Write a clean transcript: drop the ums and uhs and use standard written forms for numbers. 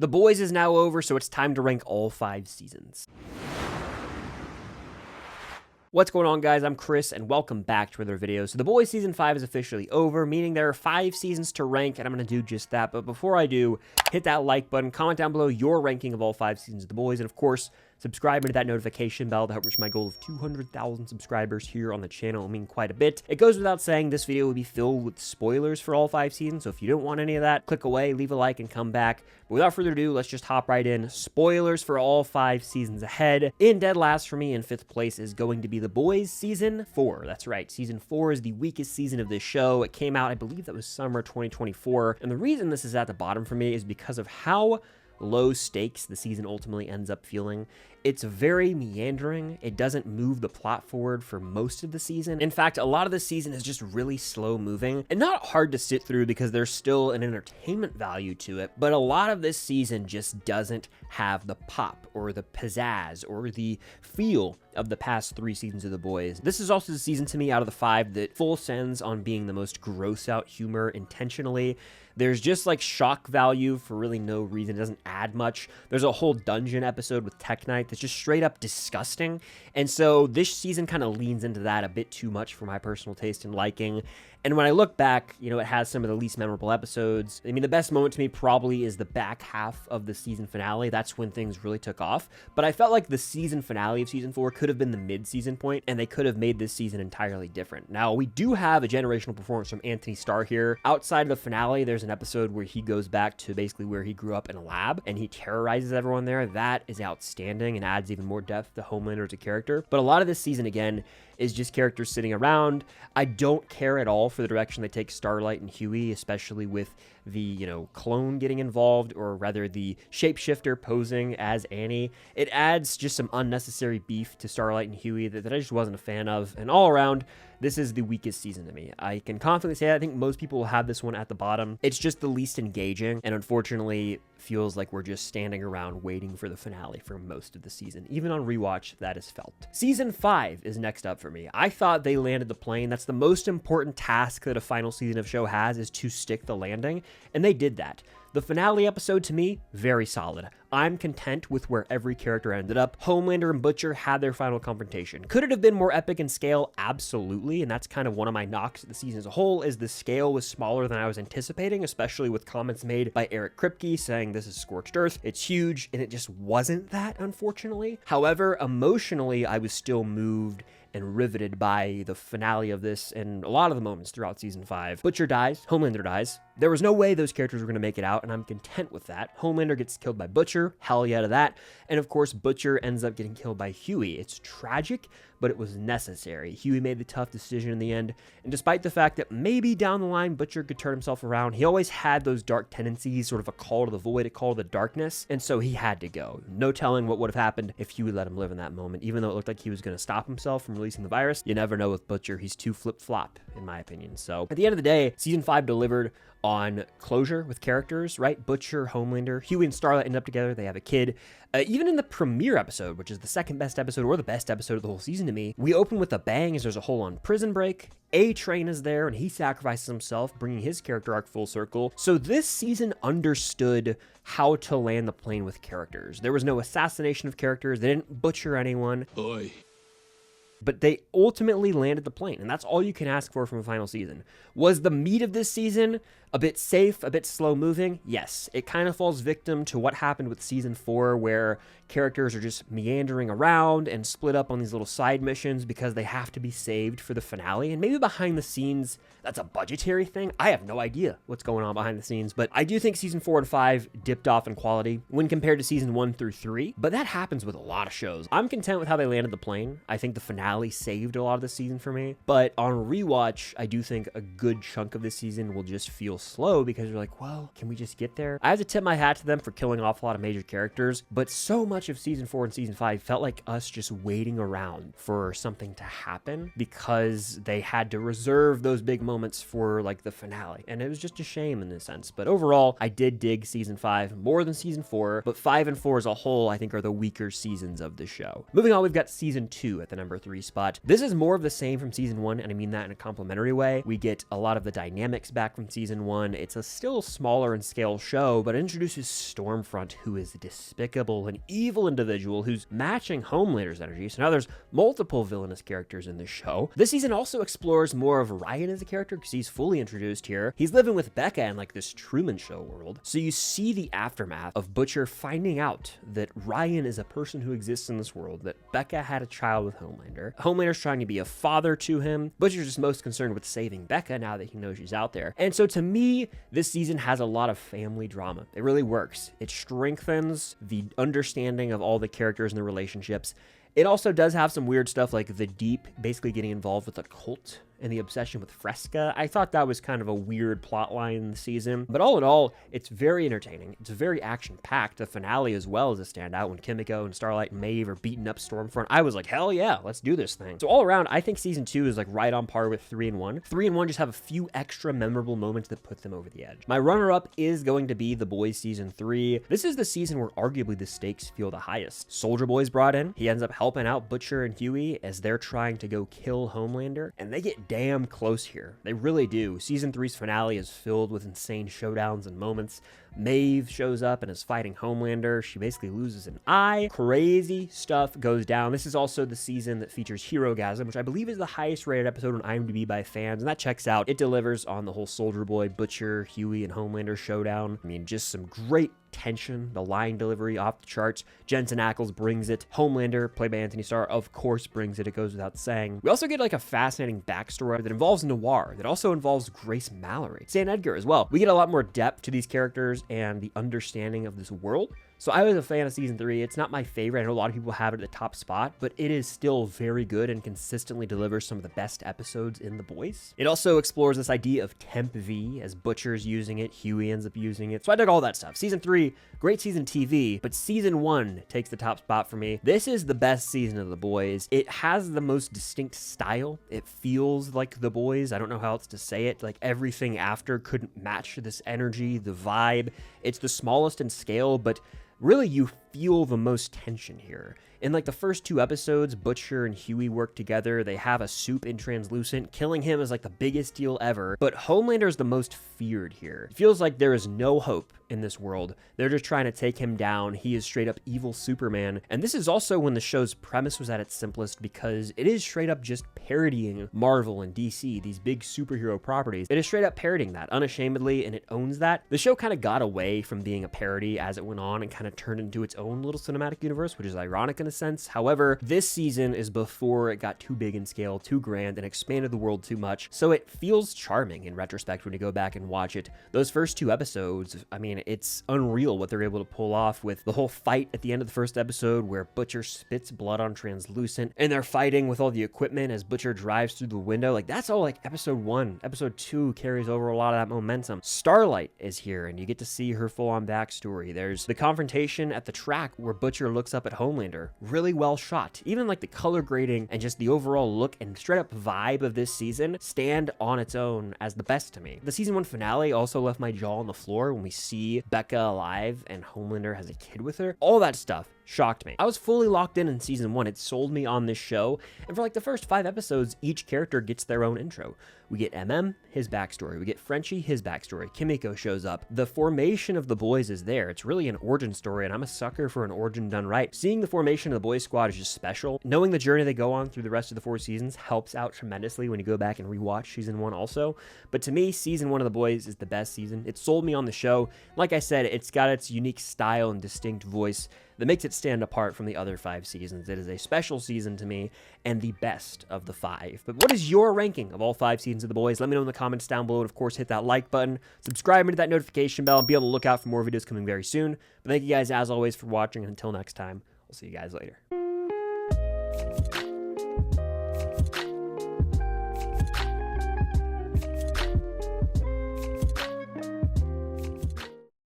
The Boys is now over, so it's time to rank all 5 seasons. What's going on, guys? I'm Chris, and welcome back to another video. So The Boys Season 5 is officially over, meaning there are 5 seasons to rank, and I'm going to do just that. But before I do, hit that like button, comment down below your ranking of all 5 seasons of The Boys, and of course, subscribe and hit that notification bell to help reach my goal of 200,000 subscribers here on the channel. It'll mean quite a bit. It goes without saying, this video will be filled with spoilers for all 5 seasons, so if you don't want any of that, click away, leave a like, and come back. But without further ado, let's just hop right in. Spoilers for all 5 seasons ahead. In dead last for me, in 5th place, is going to be The Boys Season 4. That's right, Season 4 is the weakest season of this show. It came out, I believe that was summer 2024, and the reason this is at the bottom for me is because of how low stakes the season ultimately ends up feeling. It's very meandering. It doesn't move the plot forward for most of the season. In fact, a lot of the season is just really slow moving and not hard to sit through because there's still an entertainment value to it, but a lot of this season just doesn't have the pop or the pizzazz or the feel of the past 3 seasons of The Boys. This is also the season to me out of the 5 that full sends on being the most gross out humor intentionally. There's just like shock value for really no reason. It doesn't add much. There's a whole dungeon episode with Tech Knight that's just straight up disgusting. And so this season kind of leans into that a bit too much for my personal taste and liking. And when I look back, you know, it has some of the least memorable episodes. I mean, the best moment to me probably is the back half of the season finale. That's when things really took off. But I felt like the season finale of season 4 could have been the mid-season point, and they could have made this season entirely different. Now, we do have a generational performance from Antony Starr here. Outside of the finale, there's an episode where he goes back to basically where he grew up in a lab, and he terrorizes everyone there. That is outstanding and adds even more depth to Homelander as a character. But a lot of this season, again, is just characters sitting around. I don't care at all for the direction they take Starlight and Hughie, especially with the, you know, clone getting involved, or rather the shapeshifter posing as Annie. It adds just some unnecessary beef to Starlight and Hughie that I just wasn't a fan of. And all around, this is the weakest season to me. I can confidently say that. I think most people will have this one at the bottom. It's just the least engaging, and unfortunately feels like we're just standing around waiting for the finale for most of the season. Even on rewatch, that is felt. Season 5 is next up for me. I thought they landed the plane. That's the most important task that a final season of show has, is to stick the landing, and they did that. The finale episode, to me, very solid. I'm content with where every character ended up. Homelander and Butcher had their final confrontation. Could it have been more epic in scale? Absolutely, and that's kind of one of my knocks at the season as a whole, is the scale was smaller than I was anticipating, especially with comments made by Eric Kripke saying this is scorched earth, it's huge, and it just wasn't that, unfortunately. However, emotionally, I was still moved and riveted by the finale of this and a lot of the moments throughout season 5. Butcher dies, Homelander dies. There was no way those characters were going to make it out, and I'm content with that. Homelander gets killed by Butcher, hell yeah to that. And of course, Butcher ends up getting killed by Hughie. It's tragic, but it was necessary. Hughie made the tough decision in the end, and despite the fact that maybe down the line Butcher could turn himself around, he always had those dark tendencies, sort of a call to the void, a call to the darkness, and so he had to go. No telling what would have happened if Hughie let him live in that moment, even though it looked like he was going to stop himself from releasing the virus. You never know with Butcher. He's too flip-flop, in my opinion. So at the end of the day, season 5 delivered on closure with characters, right? Butcher, Homelander, Hughie and Starlight end up together. They have a kid. Even in the premiere episode, which is the second best episode or the best episode of the whole season to me, we open with a bang as there's a whole on prison break. A-Train is there and he sacrifices himself, bringing his character arc full circle. So this season understood how to land the plane with characters. There was no assassination of characters. They didn't butcher anyone. Oi. But they ultimately landed the plane, and that's all you can ask for from a final season. Was the meat of this season a bit safe, a bit slow moving? Yes. It kind of falls victim to what happened with season 4, where characters are just meandering around and split up on these little side missions because they have to be saved for the finale. And maybe behind the scenes, that's a budgetary thing. I have no idea what's going on behind the scenes, but I do think season 4 and 5 dipped off in quality when compared to season 1 through 3, but that happens with a lot of shows. I'm content with how they landed the plane. I think the finale saved a lot of the season for me, but on rewatch, I do think a good chunk of the season will just feel slow because you're like, well, can we just get there? I have to tip my hat to them for killing off a lot of major characters, but so much of season 4 and season 5 felt like us just waiting around for something to happen because they had to reserve those big moments for like the finale, and it was just a shame in this sense. But overall, I did dig season 5 more than season 4, but 5 and 4 as a whole I think are the weaker seasons of the show. Moving on, we've got season 2 at the number 3 spot. This is more of the same from season 1, and I mean that in a complimentary way. We get a lot of the dynamics back from season 1, it's a still smaller in scale show, but it introduces Stormfront, who is a despicable and evil individual who's matching Homelander's energy. So now there's multiple villainous characters in this show. This season also explores more of Ryan as a character because he's fully introduced here. He's living with Becca in like this Truman Show world. So you see the aftermath of Butcher finding out that Ryan is a person who exists in this world, that Becca had a child with Homelander. Homelander's trying to be a father to him. Butcher's just most concerned with saving Becca now that he knows she's out there. And so to me, this season has a lot of family drama. It really works. It strengthens the understanding of all the characters and the relationships. It also does have some weird stuff like the Deep basically getting involved with a cult and the obsession with Fresca. I thought that was kind of a weird plot line in the season, but all in all, it's very entertaining. It's very action-packed. The finale as well as a standout when Kimiko and Starlight and Maeve are beating up Stormfront. I was like, hell yeah, let's do this thing. So all around, I think season 2 is like right on par with 3 and 1. 3 and 1 just have a few extra memorable moments that put them over the edge. My runner-up is going to be The Boys season 3. This is the season where arguably the stakes feel the highest. Soldier Boy's brought in. He ends up helping out Butcher and Hughie as they're trying to go kill Homelander, and they get damn close here. They really do. Season 3's finale is filled with insane showdowns and moments. Maeve shows up and is fighting Homelander. She basically loses an eye. Crazy stuff goes down. This is also the season that features Herogasm, which I believe is the highest rated episode on IMDb by fans, and that checks out. It delivers on the whole Soldier Boy, Butcher, Hughie, and Homelander showdown. I mean, just some great tension, the line delivery off the charts. Jenson Ackles brings it. Homelander, played by Antony Starr, of course brings it. It goes without saying. We also get like a fascinating backstory that involves noir, that also involves Grace Mallory. St. Edgar as well. We get a lot more depth to these characters and the understanding of this world. So I was a fan of season 3. It's not my favorite. I know a lot of people have it at the top spot, but it is still very good and consistently delivers some of the best episodes in The Boys. It also explores this idea of Temp V, as Butcher's using it, Hughie ends up using it. So I dug all that stuff. Season 3, great season TV, but season 1 takes the top spot for me. This is the best season of The Boys. It has the most distinct style. It feels like The Boys. I don't know how else to say it. Like everything after couldn't match this energy, the vibe. It's the smallest in scale, but really, you feel the most tension here. In like the first 2 episodes, Butcher and Hughie work together. They have a soup in Translucent. Killing him is like the biggest deal ever. But Homelander is the most feared here. It feels like there is no hope in this world. They're just trying to take him down. He is straight up evil Superman. And this is also when the show's premise was at its simplest, because it is straight up just parodying Marvel and DC, these big superhero properties. It is straight up parodying that unashamedly, and it owns that. The show kind of got away from being a parody as it went on and kind of turned into its own little cinematic universe, which is ironic in a sense. However, this season is before it got too big in scale, too grand, and expanded the world too much. So it feels charming in retrospect when you go back and watch it. Those first 2 episodes, I mean, it's unreal what they're able to pull off with the whole fight at the end of the first episode where Butcher spits blood on Translucent and they're fighting with all the equipment as Butcher drives through the window. Like, that's all like episode 1. Episode 2 carries over a lot of that momentum. Starlight is here and you get to see her full-on backstory. There's the confrontation at the track where Butcher looks up at Homelander. Really well shot. Even like the color grading and just the overall look and straight up vibe of this season stand on its own as the best to me. The season 1 finale also left my jaw on the floor when we see Becca alive and Homelander has a kid with her. All that stuff shocked me. I was fully locked in season 1. It sold me on this show. And for like the first 5 episodes, each character gets their own intro. We get his backstory. We get Frenchie, his backstory. Kimiko shows up. The formation of the boys is there. It's really an origin story, and I'm a sucker for an origin done right. Seeing the formation of the boys squad is just special. Knowing the journey they go on through the rest of the 4 seasons helps out tremendously when you go back and rewatch season 1 also. But to me, season 1 of the boys is the best season. It sold me on the show. Like I said, it's got its unique style and distinct voice that makes it stand apart from the other 5 seasons. It is a special season to me and the best of the 5. But what is your ranking of all 5 seasons of The Boys? Let me know in the comments down below, and of course hit that like button, subscribe and hit that notification bell, and be on the lookout for more videos coming very soon. But thank you guys as always for watching, and until next time, I'll see you guys later.